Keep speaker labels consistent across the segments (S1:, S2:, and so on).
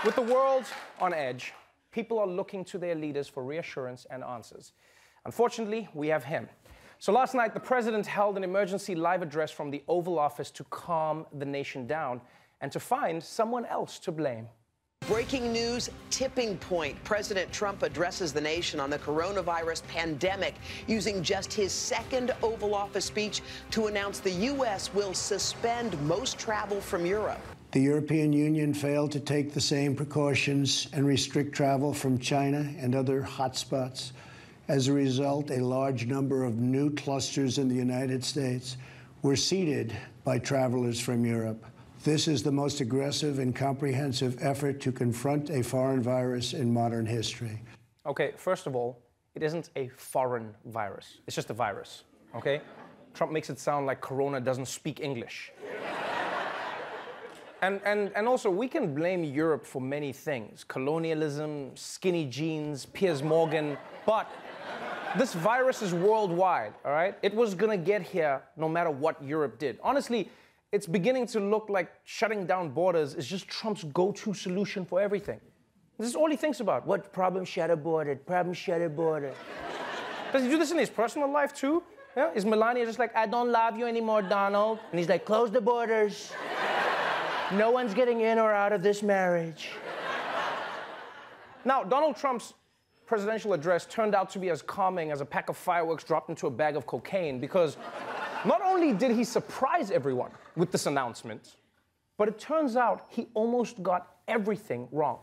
S1: With the world on edge, people are looking to their leaders for reassurance and answers. Unfortunately, we have him. So last night, the president held an emergency live address from the Oval Office to calm the nation down and to find someone else to blame.
S2: Breaking news, tipping point. President Trump addresses the nation on the coronavirus pandemic using just his second Oval Office speech to announce the U.S. will suspend most travel from Europe.
S3: The European Union failed to take the same precautions and restrict travel from China and other hotspots. As a result, a large number of new clusters in the United States were seeded by travelers from Europe. This is the most aggressive and comprehensive effort to confront a foreign virus in modern history.
S1: Okay, first of all, it isn't a foreign virus. It's just a virus, okay? Trump makes it sound like Corona doesn't speak English. And also, we can blame Europe for many things. Colonialism, skinny jeans, Piers Morgan, but this virus is worldwide, all right? It was gonna get here no matter what Europe did. Honestly, it's beginning to look like shutting down borders is just Trump's go-to solution for everything. This is all he thinks about. What problem? Shut a border. Problem? Shut a border. Does he do this in his personal life too? Yeah? Is Melania just like, I don't love you anymore, Donald? And he's like, close the borders. No one's getting in or out of this marriage. Now, Donald Trump's presidential address turned out to be as calming as a pack of fireworks dropped into a bag of cocaine because not only did he surprise everyone with this announcement, but it turns out he almost got everything wrong.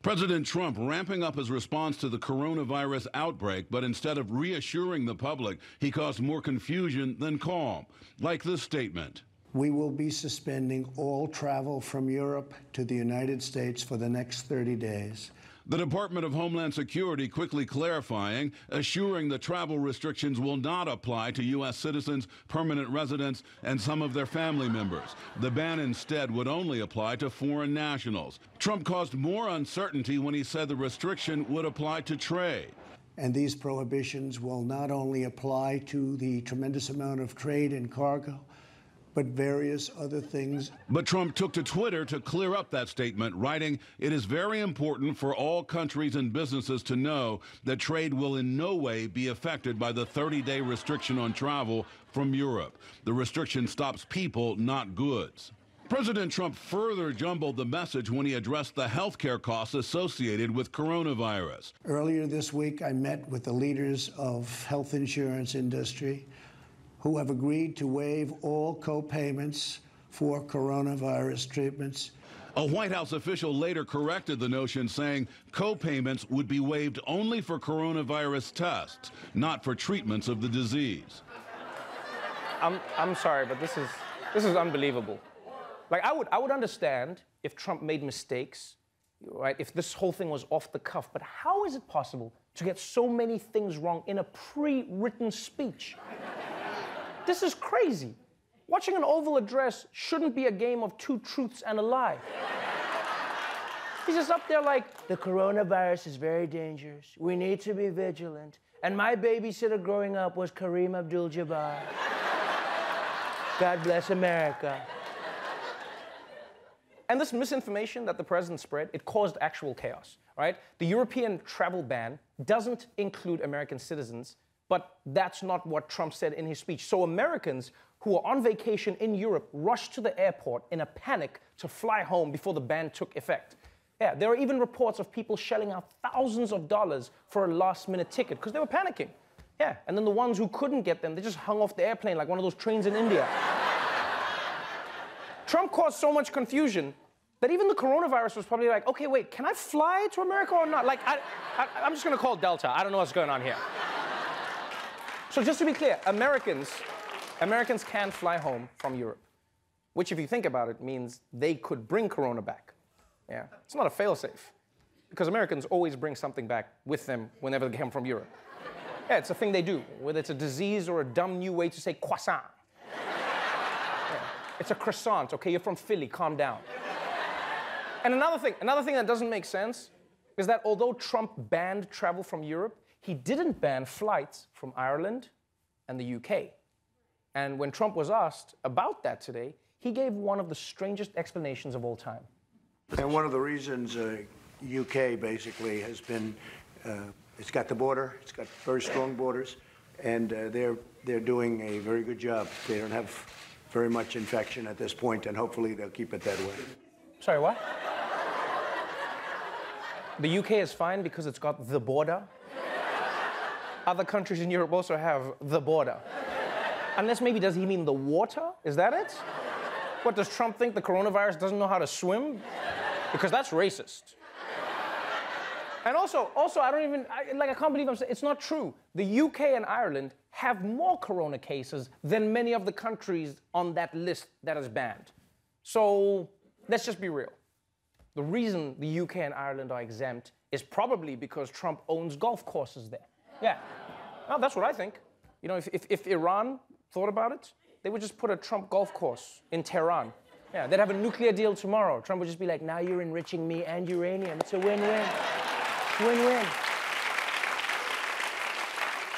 S4: President Trump ramping up his response to the coronavirus outbreak, but instead of reassuring the public, he caused more confusion than calm, like this statement.
S3: We will be suspending all travel from Europe to the United States for the next 30 days.
S4: The Department of Homeland Security quickly clarifying, assuring the travel restrictions will not apply to U.S. citizens, permanent residents, and some of their family members. The ban instead would only apply to foreign nationals. Trump caused more uncertainty when he said the restriction would apply to trade.
S3: And these prohibitions will not only apply to the tremendous amount of trade and cargo, but various other things.
S4: But Trump took to Twitter to clear up that statement, writing, "It is very important for all countries and businesses to know that trade will in no way be affected by the 30-day restriction on travel from Europe. The restriction stops people, not goods." President Trump further jumbled the message when he addressed the health care costs associated with coronavirus.
S3: Earlier this week, I met with the leaders of health insurance industry who have agreed to waive all co-payments for coronavirus treatments.
S4: A White House official later corrected the notion, saying co-payments would be waived only for coronavirus tests, not for treatments of the disease.
S1: I'm sorry, but this is unbelievable. Like, I would understand if Trump made mistakes, right? If this whole thing was off the cuff, but how is it possible to get so many things wrong in a pre-written speech? This is crazy. Watching an Oval address shouldn't be a game of two truths and a lie. He's just up there like, the coronavirus is very dangerous. We need to be vigilant. And my babysitter growing up was Kareem Abdul-Jabbar. God bless America. And this misinformation that the president spread, it caused actual chaos, right? The European travel ban doesn't include American citizens, but that's not what Trump said in his speech. So Americans who are on vacation in Europe rushed to the airport in a panic to fly home before the ban took effect. Yeah, there are even reports of people shelling out thousands of dollars for a last-minute ticket because they were panicking. Yeah, and then the ones who couldn't get them, they just hung off the airplane like one of those trains in India. Trump caused so much confusion that even the coronavirus was probably like, okay, wait, can I fly to America or not? Like, I'm just gonna call Delta. I don't know what's going on here. So just to be clear, Americans can fly home from Europe, which if you think about it means they could bring Corona back. Yeah, it's not a fail-safe because Americans always bring something back with them whenever they come from Europe. Yeah, it's a thing they do, whether it's a disease or a dumb new way to say croissant. Yeah, it's a croissant, okay, you're from Philly, calm down. And another thing that doesn't make sense is that although Trump banned travel from Europe, he didn't ban flights from Ireland and the UK. And when Trump was asked about that today, he gave one of the strangest explanations of all time.
S3: And one of the reasons UK basically has been, it's got the border, it's got very strong borders, and they're doing a very good job. They don't have very much infection at this point, and hopefully they'll keep it that way.
S1: Sorry, what? The UK is fine because it's got the border. Other countries in Europe also have the border. Unless maybe does he mean the water? Is that it? What, does Trump think the coronavirus doesn't know how to swim? Because that's racist. And also, I don't even, I can't believe I'm saying, it's not true. The UK and Ireland have more corona cases than many of the countries on that list that is banned. So, let's just be real. The reason the UK and Ireland are exempt is probably because Trump owns golf courses there. Yeah. Well, that's what I think. You know, if Iran thought about it, they would just put a Trump golf course in Tehran. Yeah, they'd have a nuclear deal tomorrow. Trump would just be like, now you're enriching me and uranium. It's a win-win. Win-win.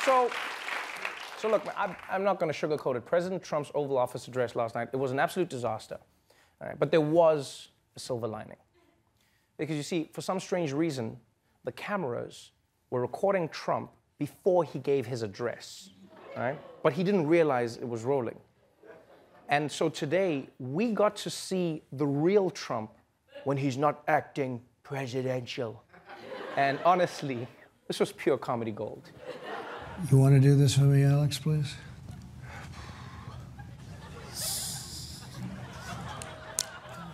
S1: So look, I'm not going to sugarcoat it. President Trump's Oval Office address last night, it was an absolute disaster. All right, but there was a silver lining. Because you see, for some strange reason, the cameras were recording Trump before he gave his address. All right? But he didn't realize it was rolling. And so today, we got to see the real Trump when he's not acting presidential. And honestly, this was pure comedy gold.
S3: You want to do this for me, Alex, please?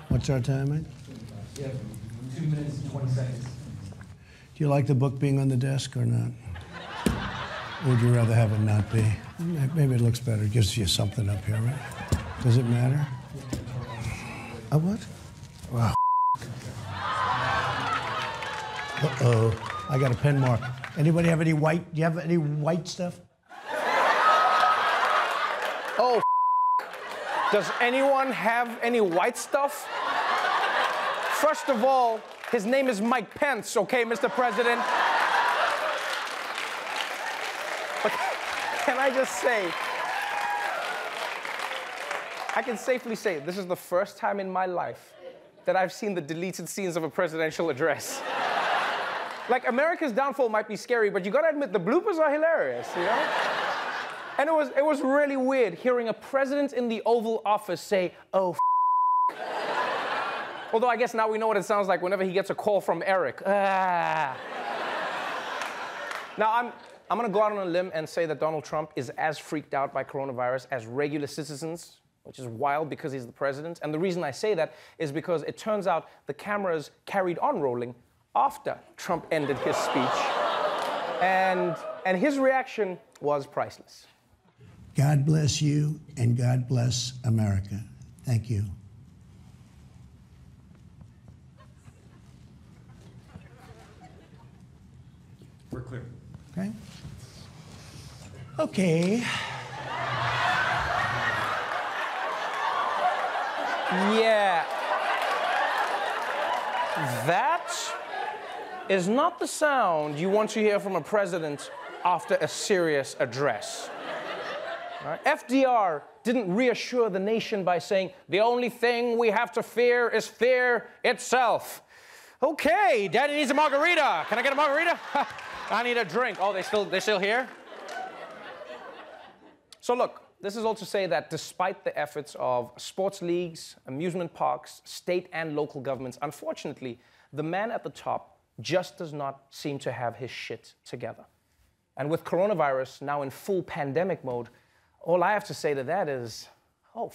S3: What's our time, mate?
S5: Yeah, 2 minutes and 20 seconds.
S3: Do you like the book being on the desk or not? Or would you rather have it not be? Maybe it looks better. It gives you something up here, right? Does it matter? A what? Wow. Uh-oh. I got a pen mark. Anybody have any white? Do you have any white stuff?
S1: Oh, does anyone have any white stuff? First of all, his name is Mike Pence, okay, Mr. President? But can I just say, I can safely say this is the first time in my life that I've seen the deleted scenes of a presidential address. Like, America's downfall might be scary, but you gotta admit, the bloopers are hilarious, you know? And it was really weird hearing a president in the Oval Office say, oh, although I guess now we know what it sounds like whenever he gets a call from Eric. Ah. Now, I'm gonna go out on a limb and say that Donald Trump is as freaked out by coronavirus as regular citizens, which is wild because he's the president. And the reason I say that is because it turns out the cameras carried on rolling after Trump ended his speech. And his reaction was priceless.
S3: God bless you, and God bless America. Thank you.
S5: We're clear.
S3: Okay. Okay.
S1: Yeah. That is not the sound you want to hear from a president after a serious address. Right? FDR didn't reassure the nation by saying, the only thing we have to fear is fear itself. Okay, Daddy needs a margarita. Can I get a margarita? I need a drink. Oh, they're still here? So look, this is all to say that despite the efforts of sports leagues, amusement parks, state and local governments, unfortunately, the man at the top just does not seem to have his shit together. And with coronavirus now in full pandemic mode, all I have to say to that is, oh,